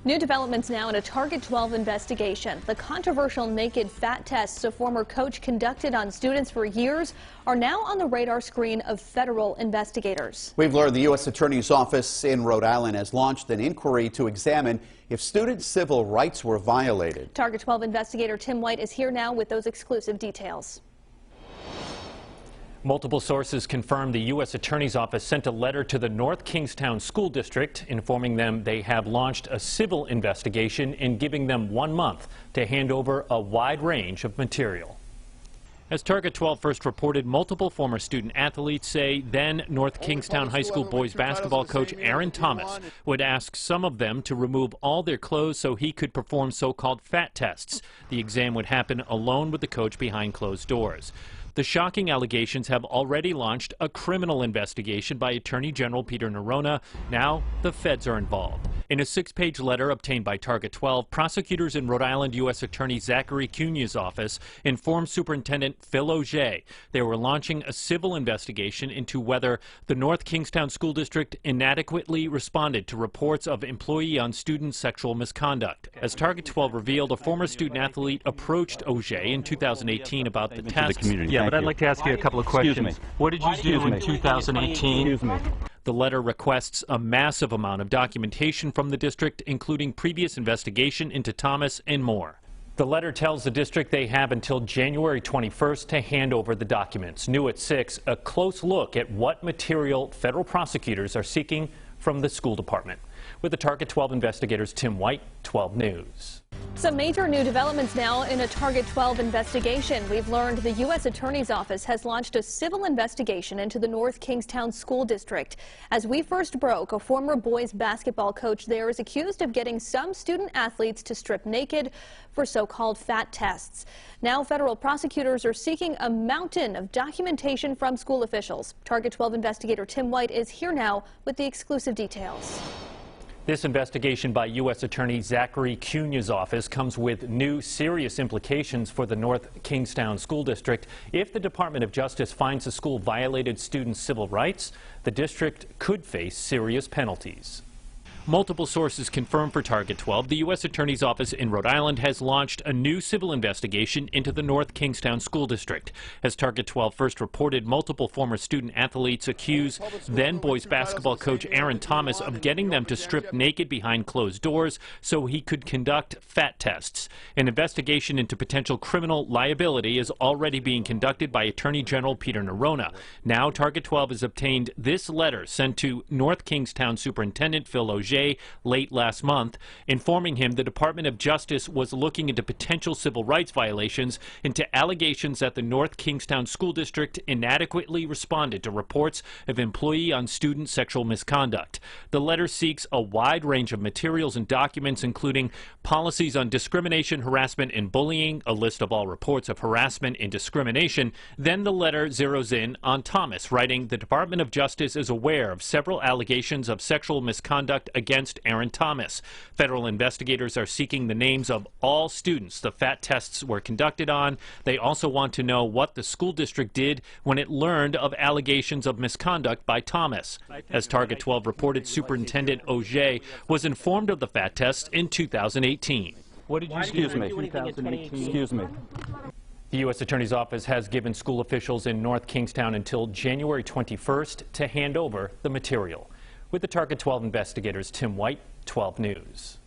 New developments now in a Target 12 investigation. The controversial naked fat tests a former coach conducted on students for years are now on the radar screen of federal investigators. We've learned the U.S. Attorney's Office in Rhode Island has launched an inquiry to examine if student civil rights were violated. Target 12 investigator Tim White is here now with those exclusive details. Multiple sources confirm the U.S. Attorney's Office sent a letter to the North Kingstown School District informing them they have launched a civil investigation and giving them 1 month to hand over a wide range of material. As Target 12 first reported, multiple former student athletes say then North Kingstown High School boys basketball coach Aaron Thomas would ask some of them to remove all their clothes so he could perform so-called fat tests. The exam would happen alone with the coach behind closed doors. The shocking allegations have already launched a criminal investigation by Attorney General Peter Neronha. Now the feds are involved. In a 6-page letter obtained by Target 12, prosecutors in Rhode Island U.S. Attorney Zachary Cunha's office informed Superintendent Phil Auger they were launching a civil investigation into whether the North Kingstown School District inadequately responded to reports of employee on student sexual misconduct. As Target 12 revealed, a former student athlete approached Auger in 2018 about the tests. Yeah, but I'd like to ask you a couple of questions. What did you do in 2018? The letter requests a massive amount of documentation from the district, including previous investigation into Thomas and more. The letter tells the district they have until January 21st to hand over the documents. New at 6, a close look at what material federal prosecutors are seeking from the school department. With the Target 12 investigators, Tim White, 12 News. Some major new developments now in a Target 12 investigation. We've learned the U.S. Attorney's Office has launched a civil investigation into the North Kingstown School District. As we first broke, a former boys basketball coach there is accused of getting some student athletes to strip naked for so-called fat tests. Now federal prosecutors are seeking a mountain of documentation from school officials. Target 12 investigator Tim White is here now with the exclusive details. This investigation by U.S. Attorney Zachary Cunha's office comes with new serious implications for the North Kingstown School District. If the Department of Justice finds the school violated students' civil rights, the district could face serious penalties. Multiple sources confirm for Target 12 the U.S. Attorney's Office in Rhode Island has launched a new civil investigation into the North Kingstown School District. As Target 12 first reported, multiple former student athletes accuse then boys basketball coach Aaron Thomas of getting them to strip naked behind closed doors so he could conduct fat tests. An investigation into potential criminal liability is already being conducted by Attorney General Peter Neronha. Now Target 12 has obtained this letter sent to North Kingstown Superintendent Phil Auger late last month, informing him the Department of Justice was looking into potential civil rights violations into allegations that the North Kingstown School District inadequately responded to reports of employee on student sexual misconduct. The letter seeks a wide range of materials and documents, including policies on discrimination, harassment, and bullying, a list of all reports of harassment and discrimination. Then the letter zeroes in on Thomas, writing, the Department of Justice is aware of several allegations of sexual misconduct against Aaron Thomas. Federal investigators are seeking the names of all students the fat tests were conducted on. They also want to know what the school district did when it learned of allegations of misconduct by Thomas. As Target 12 reported, Superintendent Auger was informed of the fat tests in 2018. What did you excuse me? 2018. Excuse me. The U.S. Attorney's Office has given school officials in North Kingstown until January 21st to hand over the material. With the Target 12 investigators, Tim White, 12 News.